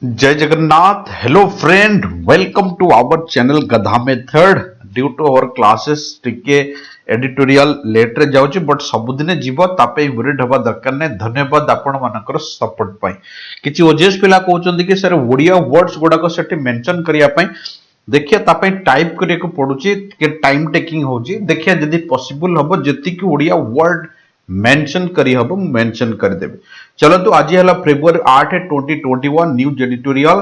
जय Jagannath. Hello friend, welcome to our channel गधा method. Due to our classes टिके editorial late रे जाउची बट सबुदिने जीव तापे वरीड हवा दरकार नै। धन्यवाद आपण मानकर सपोर्ट पाई। किछि ओजेएस पिला कहउचंदी कि सर ओडिया वर्ड्स गुडा को सेठी मेंशन करिया पई देखिए तापे टाइप करिया को पडुची के टाइम टेकिंग होची। देखिए जदी पॉसिबल हबो जति कि ओडिया वर्ड मेंशन करी हबो मेंशन कर देबे। चलो तो आज हला February 8 2021 news editorial.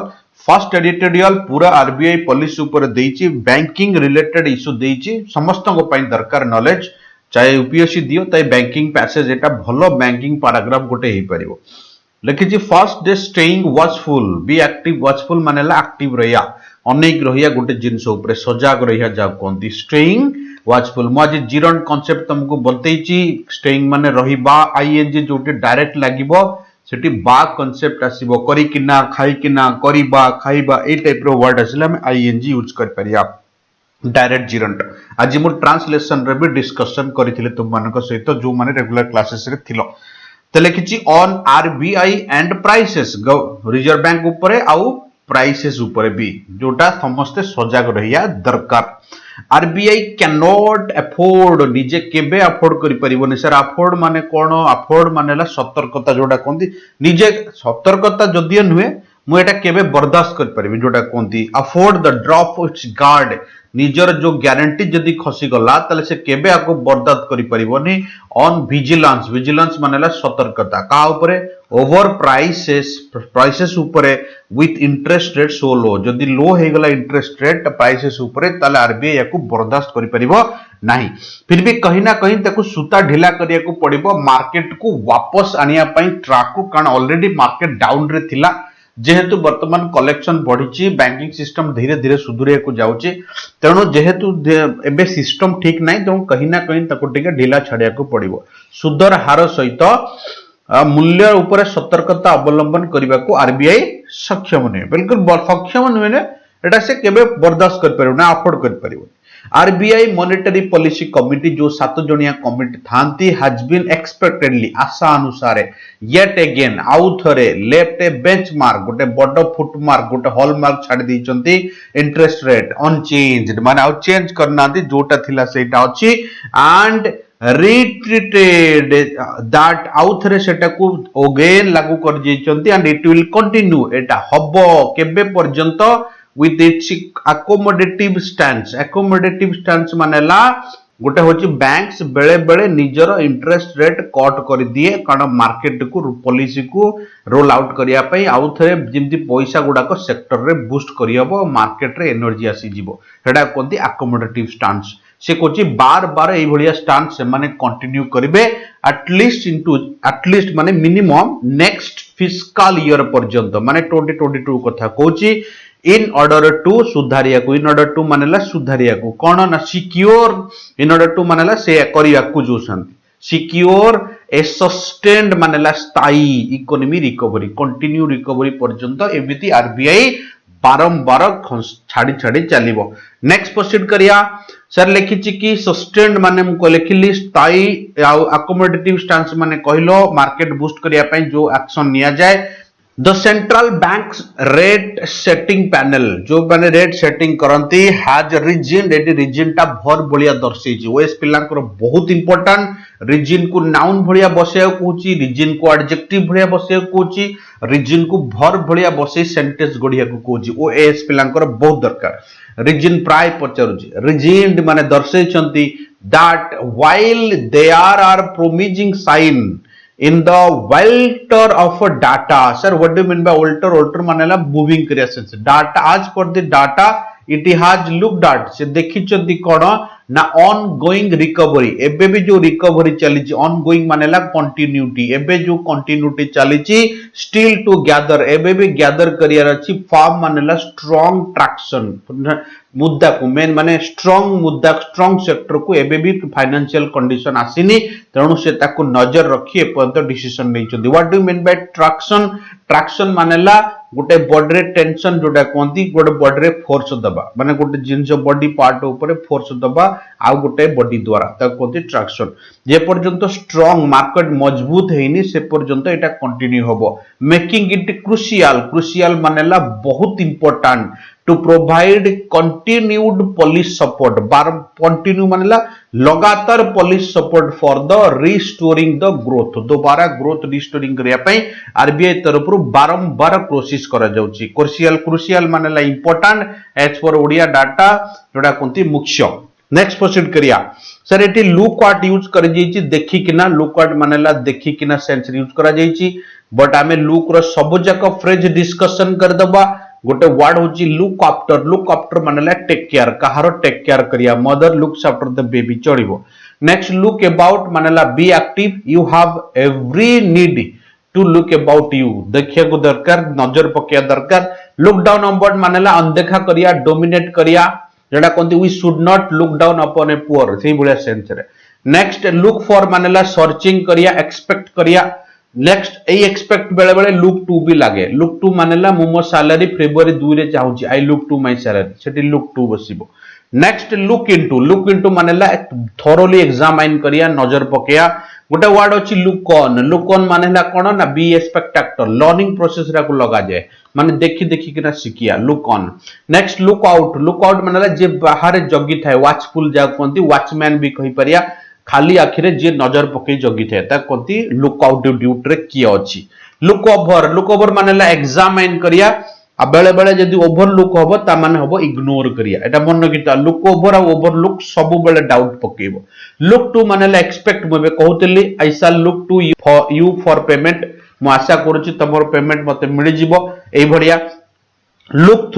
First editorial पूरा आरबीआई पॉलिसी ऊपर देइची, बैंकिंग रिलेटेड इशू देइची, समस्त को पई दरकार नॉलेज। चाहे यूपीएससी दियो ताई बैंकिंग पैसेज एटा भलो बैंकिंग पैराग्राफ गोटे हे परिबो। लिखिची first day staying watchful be active. Watchful मानेला एक्टिव रहिया, अनेक रहिया, गोटे जिंस ऊपर सजाग रहिया जा कोंती स्टेइंग वॉचफुल। मु आज जीरंड कांसेप्ट तुमको बतैची। स्टेइंग माने रहिबा, आईएनजी जोटी डायरेक्ट लागिबो सेठी बा कांसेप्ट आसीबो, करी किना खाई किना करिबा खाइबा ए टाइप रो वर्ड आसिला हम आईएनजी यूज कर परिया डायरेक्ट जीरंड। आज मु ट्रांसलेशन रे भी डिस्कशन करिथिले तुम मानको सहित जो माने रेगुलर क्लासेस रे थिलो। तो लिखिची on RBI and prices, reserve bank ऊपर आउ प्राइसेस ऊपर भी जोटा समस्ते सजाग रहिया दरकार। आरबीआई कैन नॉट अफोर्ड, निजे केबे अफोर्ड करि परिबोनी। सर अफोर्ड माने कोन? अफोर्ड मानेला सतर्कता जोटा कोंती निजे सतर्कता जदियो नुहे मु एटा केबे बर्दाश्त कर परिबि जोटा कोंती afford the drop its guard. निजर जो ग्यारंटी जदि खसी गला तले से केबे आको बर्दाश्त करि परिबोनी। ऑन विजिलेंस, विजिलेंस मानेला सतर्कता का ऊपर ओवर प्राइसेस, प्राइसेस ऊपर विथ इंटरेस्ट रेट सो लो। जदि लो हे गला इंटरेस्ट रेट प्राइसेस ऊपर ताले आरबीआई याको बर्दाश्त करि परिबो नाही। फिर भी कहीं ना कहीं ताको सूता ढिला करिया को पड़िबो मार्केट को वापस आनिया पई ट्रैक को, कारण ऑलरेडी मार्केट डाउन रे थिला। जेहेतु वर्तमान कलेक्शन बढ़ी, बैंकिंग सिस्टम धीरे धीरे सुधुरिया को जाउची, तेणु जेहेतु एबे सिस्टम ठीक नाही तेणु कहीं ना कहीं ताको टिके ढिला छाड़िया को पड़िबो। सुदर हार सहित मूल्य ऊपर सतर्कता अवलंबन करने को आरबीआई सक्षम नुहे। बिल्कुल सक्षम नुहे ने एटा से केबे बर्दाश्त कर परिबो ना, अफोर्ड कर परिबो। आरबीआई मॉनेटरी पॉलिसी कमिटी जो 7 जणिया कमिटी थांती हैज बीन एक्सपेक्टेडली आशा अनुसार येट अगेन आउ थरे लेफ्ट ए बेंचमार्क, गोटे बड़ फुटमार्क, गोटे हॉलमार्क छाड़ी दैचंती। इंटरेस्ट रेट अनचेंज्ड माने आउ चेंज करनांती, जोटा थिला सेटा अछि एंड retreated that आउ थरे सेटा को अगेन लागू कर दैचंती एंड इट विल कंटिन्यू। एटा हबो केबे पर्यंत with its accommodative stance। accommodative stance मानेला गोटे होची बैंक्स बेले बेले निजर इंटरेस्ट रेट कट कर दिए, कारण मार्केट को पॉलिसी को रोल आउट करिया पई आउ थरे जिंती पैसा गुडाको सेक्टर रे बूस्ट करि हबो, मार्केट रे एनर्जी आसी जिवो, हेडा कोंती accommodative stance। से कोची बार बार एई भलिया स्टांस से माने कंटिन्यू करिवे एटलीस्ट माने मिनिमम नेक्स्ट फिस्कल ईयर पर्यंत, माने 2022 कथा कहूची। इन ऑर्डर टू सुधारिया को, इन ऑर्डर टू मानेला सुधारिया को कौन ना सिक्योर, इन ऑर्डर टू मानेला से करिया को जोसंती सिक्योर ए सस्टेन्ड मानेला स्थायी इकोनॉमी रिकवरी, कंटिन्यू रिकवरी पर्यंत एमिति आरबीआई बारंबार छाड़ी छाड़ी चलिबो। नेक्स्ट प्रोसीड करिया। सर लिखिछि कि सस्टेन्ड माने मु लिखिली स्थायी अकोमोडेटिव स्टांस माने कहलो मार्केट बूस्ट करिया पई जो एक्शन निया जाए। The central banks rate setting panel जो माने रेट सेटिंग करंती हैज रीजन, एटी रीजन टा भर भलिया दर्शेची। ओएस पिलांकर बहुत इंपोर्टेंट। रीजन को नाउन भलिया बसेया कहूची, रीजन को एडजेक्टिव भलिया बसेया कहूची, रीजन को भर भलिया बसे सेंटेंस गढिया को कहूची। ओएस पिलांकर बहुत दरकार। रीजन प्राय पचारुची, रीजन माने दर्शेचंती that while there are promising sign in the welter of a data। sir what do you mean by welter? welter मानेला मूविंग करिया सेंस डाटा। आज पर the data it has looked at, से देखिचंती कोन ना ऑनगोइंग रिकवरी। एबे भी जो recovery चलीची, ongoing मानेला कंटिन्यूटी, एबे जो कंटिन्यूटी चलीची स्टिल टू गैदर, एबे भी गैदर करियर अछि। फॉर्म मानेला स्ट्रांग ट्रैक्शन, मुद्दा को मेन माने स्ट्रांग मुद्दा, स्ट्रांग सेक्टर को एबे भी फाइनेंशियल कंडीशन आसीनी, तेणु से ताको नजर रखी एपर्यंत डिसीजन नैचंती। What do you mean by traction? Traction मानेला गोटे बॉडी रे टेंशन जोटा कहती गोटे बॉडी रे फोर्स दबा माने गोटे जिंस बॉडी पार्ट ऊपर फोर्स दबा आ गोटे बॉडी द्वारा ताको कहती ट्रैक्शन जे पर्यंत स्ट्रांग मार्केट मजबूत हेनी से पर्यंत एटा कंटिन्यू होबो मेकिंग इट क्रुशियल मानेला बहुत important to provide continued policy support बार कंटिन्यू मानेला लगातार policy support for the restoring the growth दोबारा ग्रोथ रिस्टोरिंग करिया पई आरबीआई तरफ बारंबार कोशिश करा जाउची क्रुशियल मानेला important as per Odia data जोडा कोंती मुख्य नेक्स्ट प्रोसीड करिया sir eighty look what use कर जाईची देखि किना लुक व्हाट मानेला देखि किना सेंस यूज करा जाईची बट आमे लुक रो सब जाक फ्रेज डिस्कशन कर दबा गोटे वर्ड होची लुक आफ्टर मानेला टेक केयर कहारो टेक केयर करिया mother looks after the baby चढ़िबो नेक्स्ट लुक अबाउट मानेला be active you have every need to look about you देखिया को दरकार नजर पकिया दरकार लुक डाउन अबाउट मानेला अनदेखा करिया डोमिनेट करिया जेडा कोंती we should not look down upon a poor सेही बुलिया सेंस रे नेक्स्ट लुक फॉर मानेला सर्चिंग करिया एक्सपेक्ट करिया नेक्स्ट ए एक्सपेक्ट बेले बेले लुक टू भी लागे लुक टू मानेला मु मो सैलरी फेब्रुआरी 2 रे चाहूची I look to my salary सेठी लुक टू बसिबो नेक्स्ट लुक इनटू मानेला थोरोली एग्जामाइन करिया नजर पकेया गोटे वर्ड अछि लुक ऑन मानेला कोन ना बी एक्सपेक्टेक्टर लर्निंग प्रोसेस रा को लगा जाय माने देखि देखि किना Saikia look on next look out मानेला जे बाहर जगी थाए वॉचफुल जा कोंती वॉचमैन भी कहि परिया खाली आखिरे जे नजर पकई जगी थे ता कोंती लुक आउट ड्यूटी रे की अछि लुक ओवर मानेला एग्जामाइन करिया आ बेले बेले जदी ओवर लुक होबो ता माने होबो इग्नोर करिया एटा मन किता लुक ओवर आ ओवर लुक सब बेले डाउट पकेबो लुक टू मानेला एक्सपेक्ट मोबे कहउतली I shall look to you for payment मु आशा करूची तमर पेमेंट मते मिलि जिवो एई भडिया लुक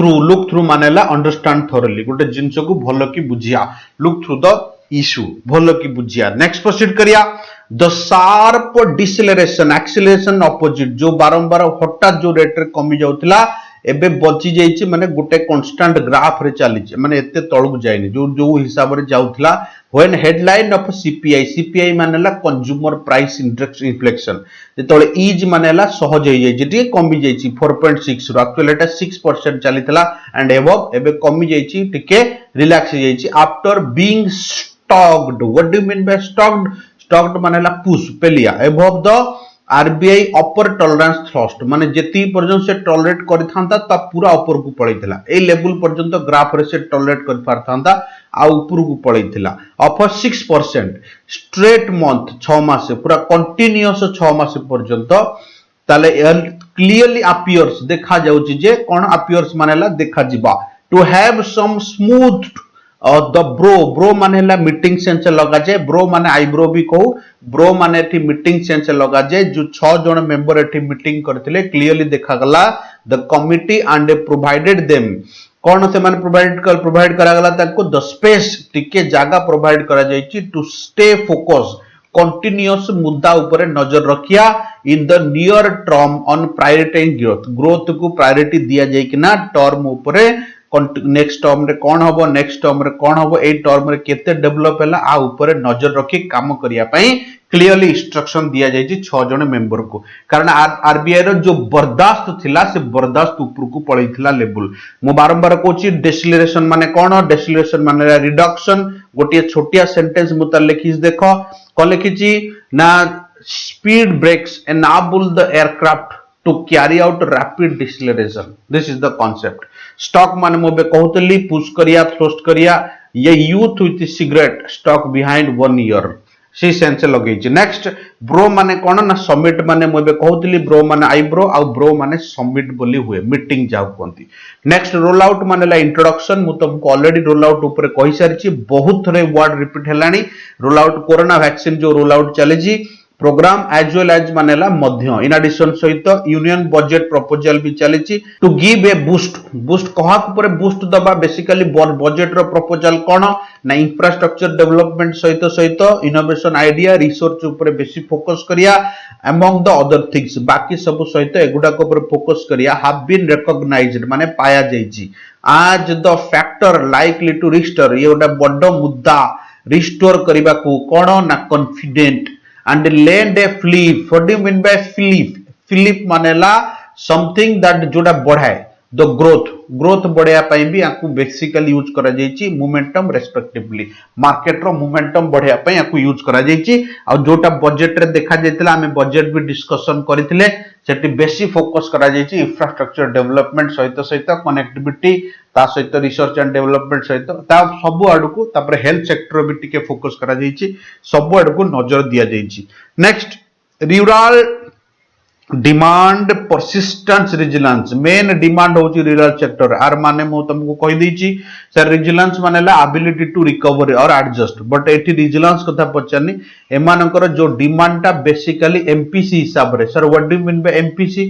थ्रू मानेला अंडरस्टैंड थोरली गोटे जिंस को भलो की बुझिया लुक थ्रू द इशू भलो की बुझिया नेक्स्ट प्रोसीड करिया the sharp deceleration acceleration opposite जो बारंबार हठात जो रेट रे कमी जाउतला एबे बची जाईची माने गोटे कांस्टेंट ग्राफ रे चली माने एते तळुक जायनी जो जो हिसाब रे जाउतला व्हेन हेडलाइन ऑफ सीपीआई मानेला कंज्यूमर प्राइस इंडेक्स इन्फ्लेशन जेतोले इज मानेला सहज होई जाई जेटी कमी जाईची 4.6 रो एक्चुअली एटा 6% चलीतला एंड एबव एबे कमी जाईची टिके रिलैक्स जाईची after being stocked what do you mean by stocked मानेला पुश पेलिया above the RBI upper tolerance thrust माने जेती पर्यंत से टॉलरेट करिथांता ता पूरा ऊपर को पळैथिला ए लेवल पर्यंत ग्राफ रे से टॉलरेट कर पारथांता आ ऊपर को पळैथिला ऑफ 6% स्ट्रेट मंथ 6 मास पूरा कंटीन्यूअस 6 मास पर्यंत ताले क्लियरली अपीयर्स देखा जाउची जे कोन अपीयर्स मानेला देखा जिबा to have some smooth the brow माने मीटिंग सेंस लगा जाए ब्रो माने आईब्रो भी कहू ब्रो माने मीटिंग सेंस लगा जाए जो 6 जन मेंबर एठी मीटिंग करथिले क्लियरली देखा गला the committee and provided them कौन से माने प्रोवाइड करा गला ताको द स्पेस टिके जागा प्रोवाइड करा जायछि टू स्टे फोकस कंटिन्यूअस मुद्दा ऊपर नजर रखिया in the near term on prioritising growth को प्रायोरिटी दिया जाय कि ना टर्म ऊपर नेक्स्ट टर्म रे कौन हबो नेक्स्ट टर्म रे कौन हबो ए टर्म रे केते डेवलप हैला आ ऊपर नजर रखी काम करिया पई क्लियरली इंस्ट्रक्शन दिया जाय छी 6 जण मेंबर को कारण आरबीआई रो जो बर्दाश्त थिला से बर्दाश्त ऊपर को पळैथिला लेवल मु बारंबार कहूची डेसिलरेशन माने कोन डेसिलरेशन माने रिडक्शन गोटिए छोटिया सेंटेंस मुता लिखिस देखो को लिखिची ना speed brakes enable the aircraft to carry out rapid deceleration this is the concept stock माने मोबे कहतली पुश करिया थ्रोस्ट करिया ये youth with cigarette stock behind 1 year सी सेंस लगै छै नेक्स्ट ब्रो माने कोन ना समिट माने मोबे कहतली ब्रो माने आईब्रो आ ब्रो माने समिट बोली हुए मीटिंग जाउ कोंती नेक्स्ट रोल आउट माने ला इंट्रोडक्शन मु तुमको ऑलरेडी रोल आउट ऊपर कहि सारछि बहुत थरे वर्ड रिपीट हेलानी रोल आउट कोरोना वैक्सीन जो रोल आउट चलेजी प्रोग्राम एज वेल एज मानेला मध्य इन एडिशन सहित यूनियन बजेट प्रपोजल भी चली टू गिव ए बूस्ट कहा बूस्ट दबा बेसिकली बजेट रो प्रपोजल कौन ना इंफ्रास्ट्रक्चर डेवलपमेंट सहित सहित इनोवेशन आइडिया रिसर्च ऊपर बेसी फोकस करिया अमंग द अदर थिंग्स बाकी सब सहित एगुडा को ऊपर फोकस करिया हैव बीन रिकॉग्नाइज्ड माने पाया जाईची आज the factor likely to restore ये गोटा बड़ मुद्दा रिस्टोर करबा को कोन ना confident and lend a flip what do you mean by flip flip मानेला समथिंग दैट जोटा बढ़ाए द ग्रोथ बढ़िया ପାଇଁ ବି ଆକୁ ବେସିକାଲି यूज करा जायछि मोमेंटम रेस्पेक्टिवली मार्केट रो मोमेंटम बढ़िया ପାଇଁ आକୁ यूज करा जायछि आ जोटा बजेट रे देखा जायतिला हमें बजेट भी डिस्कशन करथिले सेठी बेसी फोकस करा जायछि इंफ्रास्ट्रक्चर डेवलपमेंट सहित सहित कनेक्टिविटी ता सहित रिसर्च एंड डेवलपमेंट सहित ता सब आडकू तापर हेल्थ सेक्टर भी टिके फोकस करा जायछि सब आडकू नजर दिया जायछि next rural demand persistence resilience main demand होची रूरल सेक्टर आर माने मु तुमको कहि दैछि सर रेजिलेंस मानेला एबिलिटी टू रिकवर और एडजस्ट बट एठी रेजिलेंस कथा पछानी एमानकर जो डिमांड ता बेसिकली एमपीसी हिसाब रे sir what do you mean by MPC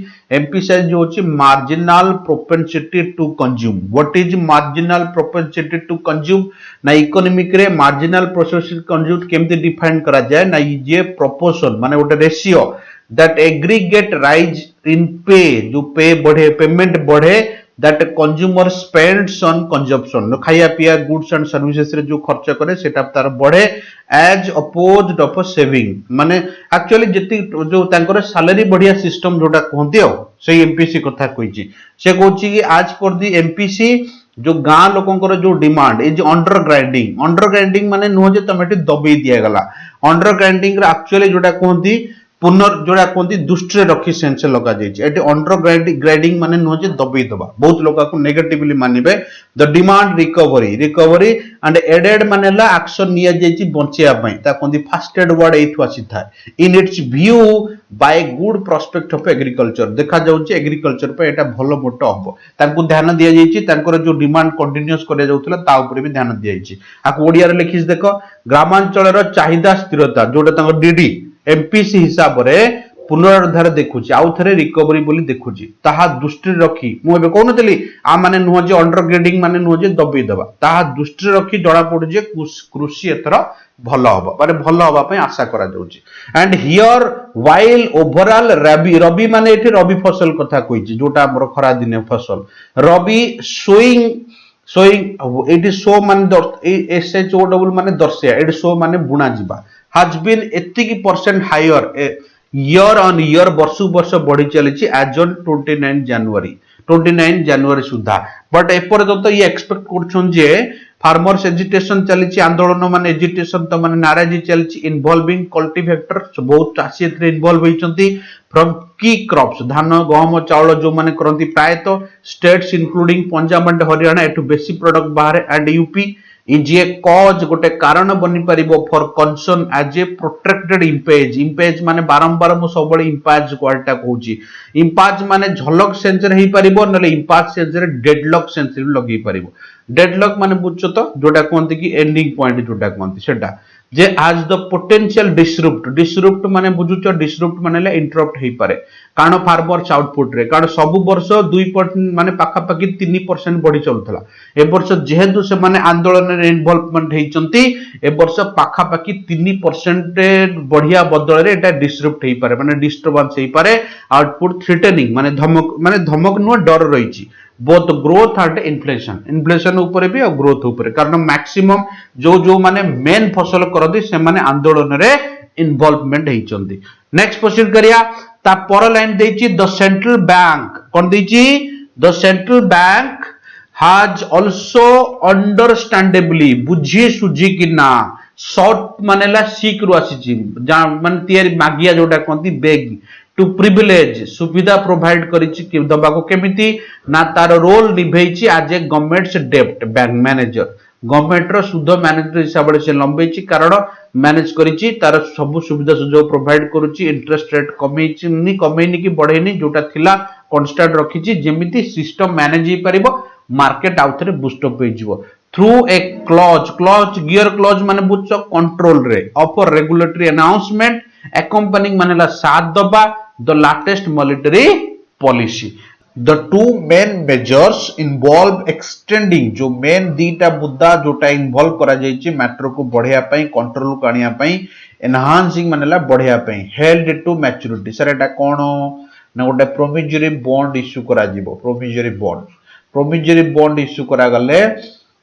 जो होची marginal propensity to consume what is marginal propensity to consume ना इकोनॉमिक रे मार्जिनल प्रोसेसिंग कंज्यूम केमते डिफाइन करा जाय ना ये प्रोपोर्शन माने गोटे ratio that aggregate rise in pay जो पे बढ़े पेमेंट बढ़े that consumer spends on consumption खाया पिया गुड्स एंड सर्विसेज रे जो खर्च करे सेटा तार बढ़े as opposed of saving माने एक्चुअली जति जो तांकर सैलरी बढ़िया सिस्टम जोटा कहंती हो से एमपीसी कथा कहिची से कहूची कि आज पर दी एमपीसी जो गां लोकंकर जो डिमांड इज अंडर ग्राइंडिंग माने नुह जे तमेटी दबई दिया गला अंडर ग्राइंडिंग रे एक्चुअली जोटा कहंती पुनर् जोड़ा कहते दृष्टि रखी सेंस लगा जाइए अंडर ग्राइंडिंग माने नुह जे दबई दबा बहुत लोग को नेगेटिवली मानिबे the demand recovery and added मानेला एक्शन निया जाइए बंचिया पई ता कहते फर्स्ट एड वर्ड एथु आसी थाए in its view bye good prospect of agriculture देखा जाउची एग्रीकल्चर पे एटा भलो मोटो हबो तांको ध्यान दिया जाइए तांकर जो डिमांड कंटीन्यूअस करे जाउतला ता ऊपर भी ध्यान दिया जाइए आको ओडिया रे लिखिस देखो ग्रामांचल रो चाहिदा स्थिरता जोटा तांको डीडी एमपीसी हिसाब रे पुनरुद्धार देखुची आउ थरे रिकवरी बोली देखुची ताहा दृष्टि रखी मु एबे कहनतली आ माने नुह जे अंडर ग्रेडिंग माने नुह जे दबई दबा ताहा दृष्टि रखी जड़ा पड़ जे कृषि एथर भलो हबो माने भलो हबा पय आशा करा जाउची एंड हियर व्हाइल ओवरऑल रबी माने एठी रबी फसल कथा कहिची जोटा हमर खरा दिने फसल रबी सोइंग एटी सो माने एस एच ओ डबल माने दर्शिया एटी सो माने बुना जिबा has been 80% higher year on year वर्ष वर्ष बढ़ी चली as on 29 जनवरी सुधा बट एपर्यंत ये एक्सपेक्ट करछन जे फार्मर्स एजिटेशन चली आंदोलन माने एजिटेशन तो माने नाराजी चली इन्वॉल्विंग कल्टीवेटर बहुत चाषी एथरे इन्वॉल्व होइचंती फ्रॉम की क्रॉप्स धान गहम चावल जो माने करंती प्राय तो states including Punjab and Haryana एटू बेसी प्रोडक्ट बाहर and UP is a cause गोटे कारण बनी परिबो for concern as a protected इंपेज माने बारंबार मु सबले इंपाज क्वालिटा कहूची इंपाज माने झलक सेंस रे ही परिबो नले इंपाज सेंस रे डेडलॉक सेंस रे लगी परिबो डेडलॉक माने बुझछो तो जोटा कहंती कि एंडिंग पॉइंट जोटा कहंती सेटा जे आज द पोटेंशियल डिसरुप्ट माने बुझुचो डिसरुप्ट माने इंटरप्ट हेई पारे कारण फार्मर्स आउटपुट रे कारण सब वर्ष 2% माने पाखा पाखी 3% बढ़ी चलथला ए वर्ष जेहेतु से माने आंदोलन रे इन्वॉल्वमेंट हेइचंती ए वर्ष पाखा पाखी 3% बढ़िया बदल रे एटा डिसरुप्ट हेई पारे माने डिस्टर्बेंस हेई पारे आउटपुट थ्रेटनिंग माने धमक नुह डर रहिची बोथ ग्रोथ एंड इन्फ्लेशन ऊपर भी और ग्रोथ ऊपर कारण मैक्सिमम जो माने मेन फसल करदी से माने आंदोलन रे इन्वॉल्वमेंट हेइचंती नेक्स्ट प्रोसीड करिया ता पर लाइन देछि द सेंट्रल बैंक कोन देछि the central bank has also understandably बुझी सुझी कि ना शॉर्ट मानेला सीक रु आसी मान तियारी मागिया जोटा कहती बेग टू प्रिविलेज सुविधा प्रोवाइड करिछि कि दबाको केमिति ना तार रोल निभेछि आज ए गवर्नमेंट्स डेब्ट बैंक मैनेजर गवर्नमेंट रो सुध मैनेजर हिसाब से लंबेछि कारण मैनेज करिछि तार सब सुविधा सुजोग प्रोवाइड करूछि इंटरेस्ट रेट कमेइनी कि बढ़ेनी जोटा थिला कांस्टेंट रखिछि जेमिति सिस्टम मैनेज ही परिबो मार्केट आउथरे बूस्ट अप हो जिवो through a clause gear clause माने बुझो कंट्रोल रे ऑफर रेगुलेटरी अनाउंसमेंट accompanying मानेला साथ दबा the latest monetary policy the two main measures involve extending जो मेन दीटा मुद्दा जोटा इन्वॉल्व करा जायछि मैटर को बढ़िया पई कंट्रोल कानिया पई एनहांसिंग मानेला बढ़िया पई हेल्ड टू मैच्योरिटी सर एटा कोन ना गोटे प्रोमिजरी बॉन्ड इश्यू करा जिवो प्रोमिजरी बॉन्ड इश्यू करा गले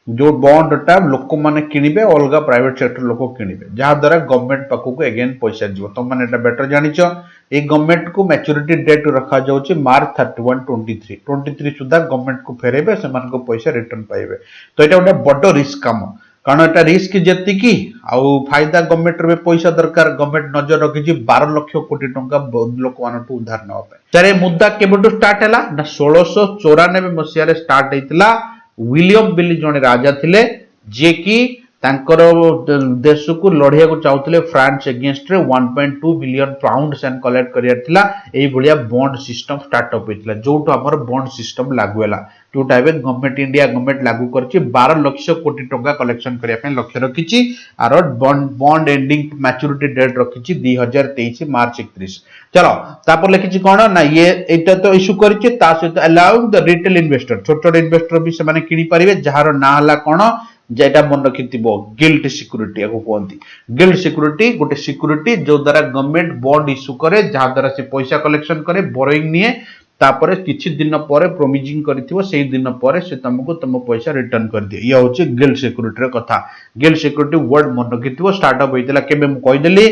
जो बॉन्डटा लोक मैंने किणवे अलग प्राइवेट सेक्टर लोक किणवे जहाद्वारा गवर्नमेंट पाखक एगेन पैसा जीव तुम मैंने बेटर जानिच ये गवर्नमेंट को मैच्योरिटी डेट रखा जाउछि मार्च 31 23 सुधा गवर्नमेंट को फेरेबे से पैसा रिटर्न पाइबे तो ये गोटे बड़ रिस्क काम कारण एटा रिस्क जेतिकी आउ फायदा गवर्नमेंट रे पैसा दरकार गवर्नमेंट नजर रखी 12 लाख कोटी टंका लोक मानू उधार नवा तारे मुद्दा केबेटू स्टार्ट हैला ना 1694 मसिया स्टार्ट हेतिला विलियम बिली जने राजा थिले जे कि तांकर देश को लड़िया को चाहूले फ्रांस एगेंस्ट रे 1.2 बिलियन पाउंड सेन कलेक्ट करियार थिला एई भलिया बॉन्ड सिस्टम स्टार्टअप होइतिला जोटो हमर बॉन्ड सिस्टम लागू हैला जोटा एबे गवर्नमेंट इंडिया गवर्नमेंट लागू करछि 12 लाख कोटी टंका कलेक्शन करिया पे लक्ष्य रखिछि आरो बॉन्ड एंडिंग मैच्योरिटी डेट रखिछि 2023 मार्च 31 चलो तापर लिखिछि कोन ना ये एटा तो इशू करछि ता सहित अलाउइंग द रिटेल इन्वेस्टर छोट छोट इन्वेस्टर भी से माने किनि परिबे जहार ना हला कोन जेटा मन रखिथिबो गिल्ट सिक्योरिटी याको कहंती गिल्ट सिक्योरिटी गोटे सिक्योरिटी जो द्वारा गवर्नमेंट बॉन्ड इशू करे जहा द्वारा से पैसा कलेक्शन करे बोरोइंग निये तापर किछि दिन पर प्रोमिजिंग करथिबो सेही दिन पर से तुमको तुम पैसा रिटर्न कर दिए ये होछि गिल्ट सिक्योरिटी रे कथा गिल्ट सिक्योरिटी वर्ड मन रखिथिबो स्टार्टअप होइतला केबे म कहि देली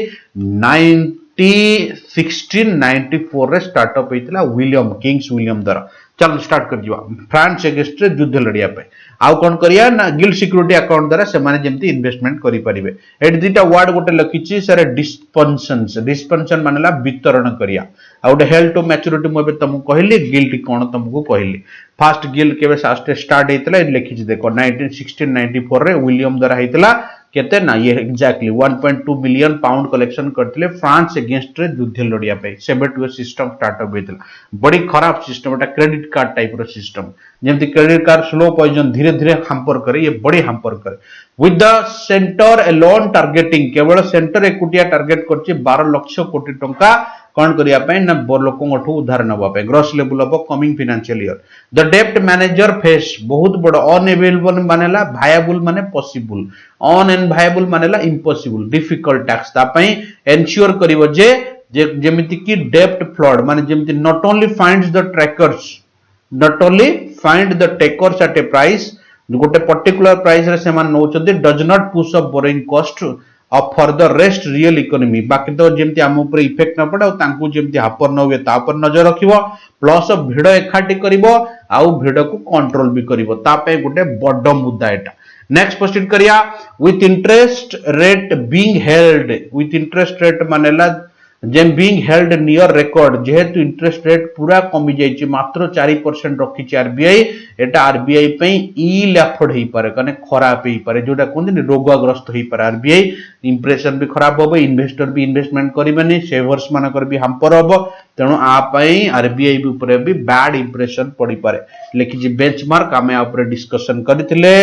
1694 रे स्टार्टअप होइतला विलियम किंग्स विलियम द्वारा चल स्टार्ट कर दिवा फ्रांस एगेंस्ट रे युद्ध लड़िया पे आउ कोन करिया ना गिल्ट सिक्योरिटी अकाउंट द्वारा से माने जेमती इन्वेस्टमेंट करि परिबे एट दिटा वर्ड गोटे लखिछि सर डिस्पेंशन मानेला वितरण करिया आ गोटे हेल्ड टू मैच्योरिटी मबे तुमको कहली गिल्ट कोन तुमको कहली फर्स्ट गिल्ट केबे स्टार्ट हेतला लिखिछि देखो 1694 रे विलियम द्वारा हेतला केते ना ये एग्जैक्टली 1.2 बिलियन पाउंड कलेक्शन करथिले फ्रांस एगेंस्ट रे युद्ध लड़िया पे सेबे टू सिस्टम स्टार्टअप हेतला बड़ी खराब सिस्टम एटा क्रेडिट कार्ड टाइप रो सिस्टम जेमति क्रेडिट कार्ड स्लो पॉइजन धीरे धीरे हैम्पर करे ये बड़ी हैम्पर करे with the centre alone targeting केवल सेंटर एकुटिया टारगेट करछि 12 लाख कोटी टंका कौन करिया पे ना लोक उधार नवा पे gross level of coming financial year the डेप्ट मैनेजर फेस बहुत बड़ अनअवेलेबल मानेला वायबल माने पॉसिबल अनएनवायबल मानेला इम्पॉसिबल डिफिकल्ट टैक्स ता पई एंश्योर करिवो जे जेमिति की डेप्ट फ्लड माने जेमिति not only finds the trackers not only find the takers at a price गोटे पर्टिकुलर प्राइस रे सेमान नौचंदी does not push up borrowing cost of for the rest real economy बाकी तो जेमति हम ऊपर इफेक्ट न पड़े तांकू जेमति हापर न हुए ता पर नजर रखिबो प्लस भिड एखाटी करिवो आउ भिड को कंट्रोल भी करिवो ता पे गोटे बड़ मुद्दा एटा नेक्स्ट प्रोसीड करिया with interest rate being held with interest rate मानेला जेम बीइंग हेल्ड नियर रेकॉर्ड जेहेतु इंटरेस्ट रेट पूरा कमी जाइछि मात्र 4% रखिछि आरबीआई एटा आरबीआई पे इल एफर्ड हेई पारे कने खराब हेई पारे जोटा कोन रोगग्रस्त हेई पारे आरबीआई इंप्रेशन भी खराब होबो इन्वेस्टर भी इन्वेस्टमेंट करिबेनी सेवर्स मानकर भी हैम्पर होबो तेणु आ पई आरबीआई भी ऊपर भी बैड इंप्रेशन पड़ी पारे लेकिन बेंचमार्क आमे ऊपर डिस्कशन करथिले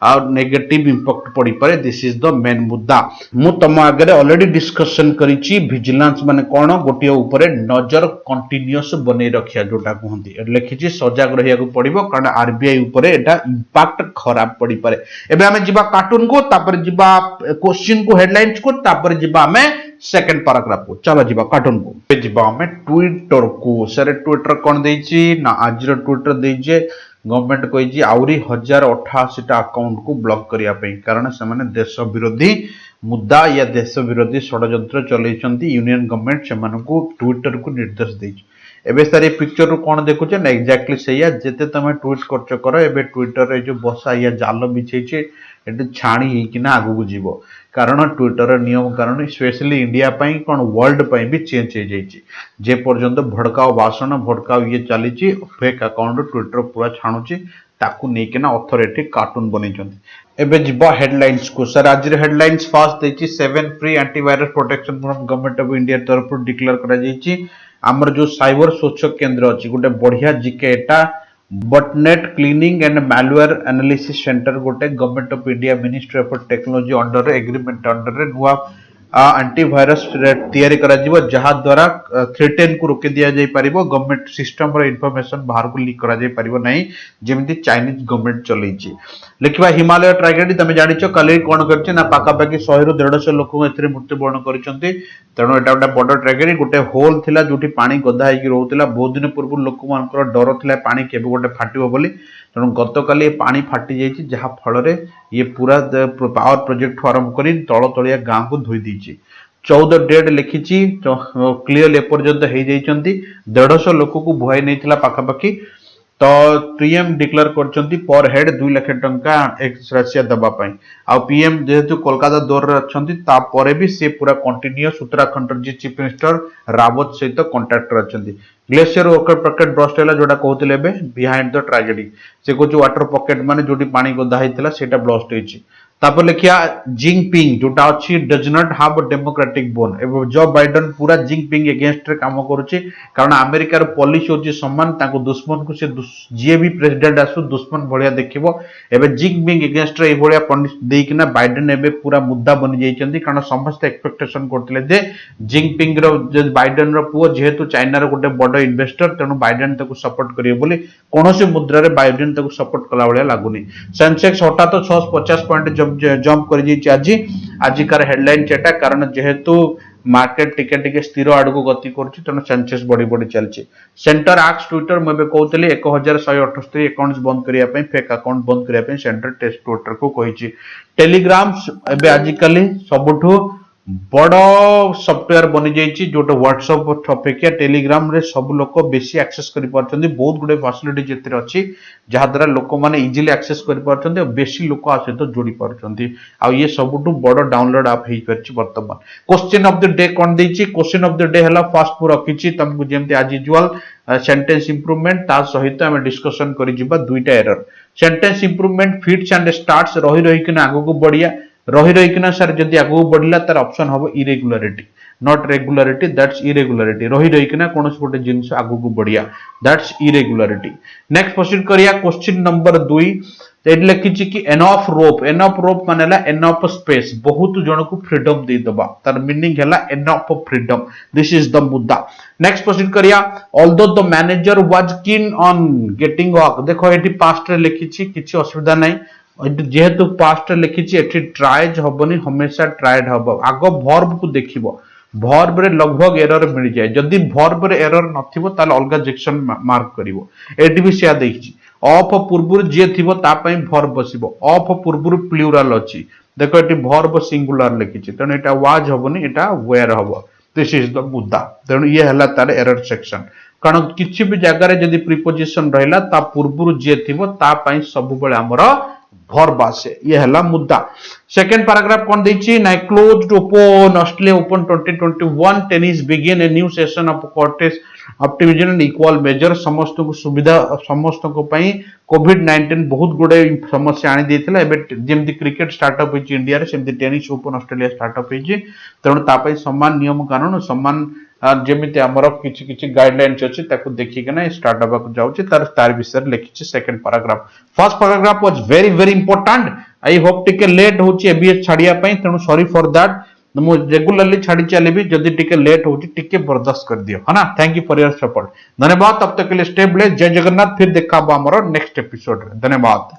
आ नेगेटिव इंपैक्ट पड़ी पारे दिस इज द मेन मुद्दा मु तम आगे ऑलरेडी डिस्कशन करिछि विजिलेंस माने कोन गोटिए ऊपर नजर कंटीन्यूअस बनै रखिया जोटा कहंती लिखिछि सजग रहिया को पड़िबो कारण आरबीआई ऊपर एटा इंपैक्ट खराब पड़ी पारे एबे हमें जिबा कार्टून को तापर जिबा क्वेश्चन को हेडलाइंस को तापर जिबा हमें सेकंड पैराग्राफ को चलो जिबा कार्टून को जिबा हमें ट्विटर को सर ट्विटर कोन देछि ना आज रो ट्विटर देजे गवर्नमेंट कही आउरी 1088 अकाउंट को ब्लॉक करिया पे कारण से माने देश विरोधी मुद्दा या देश विरोधी षड्यंत्र चलैछंती यूनियन गवर्नमेंट से मानको ट्विटर को निर्देश देछि एबे सारे पिक्चर रो कोन देखुचे ना एग्जैक्टली सैया जेते तमे ट्वीट करछ करो एबे ट्विटर रे जो बसा या जाल बिछैछे एटे छाणी ही कि ना आगु को जीवो कारण ट्विटर नियम कारण स्पेशली इंडिया पई कोन वर्ल्ड पई भी चेंज हो जाइछि जे पर्यंत भड़काओ भाषण भड़काओ ये चलीछि फेक अकाउंट ट्विटर पूरा छाणुछि ताकू नै केना अथॉरिटी कार्टून बनेछंती एबे जिबा हेडलाइंस को सर आज रे हेडलाइंस फास्ट देछि 7 free antivirus protection from government of India तरफ डिक्लेयर करा जाइछि हमर जो साइबर सूचक केंद्र अछि गोटे बढ़िया जिके एटा botnet cleaning and malware analysis centre गोटे government of India ministry of technology under agreement under नुआ आंटीभाइरस तैयारी करा जिवो जहा द्वारा थ्रेटेन को रोके दिया जाय परिबो गवर्नमेंट सिस्टम रो इन्फॉर्मेशन बाहर को लीक करा जाय परिबो नहीं जेमिति चाइनीज गवर्नमेंट चलैछि लिखिबा हिमालय ट्राइगेडी तमे जानिछो काली कोन करछि ना पाका पाकी 100 रु 150 लोक एथिरे मृत्युवरण करिसंती तेणु एटा गोटे बड़ ट्राइगेडी गोटे होल थिला जोटी पानी गदा हेकि रहउतिला बहुत दिन पूर्व लोक मानकर डर थिला पानी केबे गोटे फाटिबो बोली तेणु गतकाली पानी फाटी जाइछि जहा फल रे ये पूरा पावर प्रोजेक्ट आरंभ करी तळ तळिया गां को धोई दीछि 14 डेड लिखिछि क्लियर एपर्यंत हो जाइछंती 150 लोक को भुआई नैथिला पाखापाखि तो पीएम डिक्लेयर करछंती पर हेड 2 लाख टंका एक्सट्रासिया दबा पई आ पीएम जेहेतु कोलकाता दौर रे अछंती ता परे भी से पूरा कंटीन्यूअस उत्तराखंड जी चीफ मिनिस्टर रावत सहित कांटेक्ट रे अछंती ग्लेशियर वर्कर पॉकेट ब्रस्ट हैला जोटा कहउतिले बे बिहाइंड द ट्रेजेडी से को जो वाटर पॉकेट माने जोटी पानी गोदा हेतिला सेटा ब्लास्ट हेछि तापर लिखिया जिंगपिंग जोटा अछि does not have a democratic bone एवं जो बाइडेन पूरा जिंगपिंग अगेंस्ट रे काम करूची कारण अमेरिका रो पॉलिसी होची सम्मान ताको दुश्मन को से जे भी प्रेसिडेंट आसु दुश्मन भलिया देखिबो एबे जिंगपिंग अगेंस्ट रे भलिया पंडित देइकिना बाइडेन एबे पूरा मुद्दा बनि जाइछंती कारण समस्त एक्सपेक्टेशन करथिले जे जिंगपिंग रो जे बाइडेन रो पुओ जेहेतु चाइना रो गोटे बड़ इन्वेस्टर तेनु बाइडेन ताको सपोर्ट करियो बोली कोनोसी मुद्रा रे बाइडेन ताको सपोर्ट कला भलिया लागुनी सेंसेक्स हटा तो 650 पॉइंट जंप कर आज कार हेडलाइन चेटा कारण जेहेतु मार्केट टिके टिके स्थिर आड़क गति करुच्ची तेणु सेंसेस बढ़ी बढ़ी चलती सेंटर आक्स ट्विटर मुझे कहते 1178 अकाउंट बंद करने फेक अकाउंट बंद करने सेंटर टेस्ट ट्विटर को कही टेलीग्राम एवं आजिकल सबुठू बड़ सॉफ्टवेयर बनी जाइए जोटा व्हाट्सएप अपेक्षा टेलीग्राम रे सब लोक बेसी एक्सेस कर पारछंती बहुत गुडे फैसिलिटी जेतरे अछि जहा द्वारा लोक माने इजीली एक्सेस कर पारछंती और बेसी लोक आ सहित जोड़ी पारछंती आ ये सबुठू बड़ डाउनलोड ऐप हेई परछि वर्तमान क्वेश्चन ऑफ द डे कोन दैछि क्वेश्चन ऑफ द डे हला फास्ट को रखिछि तुमको जेमते आज यूजुअल सेंटेंस इंप्रूवमेंट ता सहित हम डिस्कशन करि जिबा दुईटा error sentence improvement fits and starts रही रही किना आगो को बढ़िया रही रही किना सर जदि आगो बढ़िला तार ऑप्शन हबो irregularity not regularity that's irregularity रही रही किना कोनस गोटे जिंस आगो को बढ़िया दैट्स इरेगुलरिटी नेक्स्ट प्रोसीड करिया क्वेश्चन नंबर 2 एड लिखिछि कि एनफ रोप मानेला एनफ स्पेस बहुत जन को फ्रीडम दे दबा तार मीनिंग हैला enough freedom this is the मुद्दा नेक्स्ट प्रोसीड करिया although the manager was keen on getting work देखो एटी पास्ट रे लिखिछि किछि असुविधा नै जेहेतु पास्ट लिखिछि एठी ट्राइज हबनी हमेशा ट्राइड हबो आगो वर्ब को देखिबो वर्ब रे लगभग एरर मिल जाए जदि वर्ब रे एरर नथिबो ताल अलगा सेक्शन मार्क करिवो एटी भी सेया देखिछि ऑफ पूर्वरु जे थिबो ता पई वर्ब बसिबो ऑफ पूर्वरु प्लुराल अछि देखो एटी वर्ब सिंगुलर लिखिछि तने एटा वाज हबनी एटा वेयर हबो दिस इज द मुद्दा तने ये हला तार एरर सेक्शन कारण किछि भी जगह रे जदि प्रीपोजिशन रहला ता पूर्वरु जे थिबो ता पई सब बेले हमर वर्ब आसे ये हला मुद्दा सेकंड पैराग्राफ कोन दैछि ना closed open Australia open 2021 tennis begin a new session of Cortez optimism and equal major समस्त को सुविधा समस्त को पई कोविड-19 बहुत गुडे समस्या आनी देथिला एबे जेमति क्रिकेट स्टार्टअप होछि इंडिया रे सेमति टेनिस ओपन ऑस्ट्रेलिया स्टार्टअप होछि तेणु ता पई समान नियम कानून समान जेमिति हमर किछि किछि गाइडलाइंस अछि ताको देखि के ना स्टार्टअप को जाउछि तार विषय लिखिछि second paragraph first paragraph was very important I hope टिके लेट होछि एबीएस छाडिया पई तेणु सॉरी फॉर दैट मु रेगुलरली छाडी चलेबी जदि टिके लेट होछि टिके बर्दाश्त कर दियो है ना thank you for your support धन्यवाद तब तक के लिए स्टे ब्लेस्ड जय जगन्नाथ फिर देखा हमर नेक्स्ट एपिसोड रे धन्यवाद।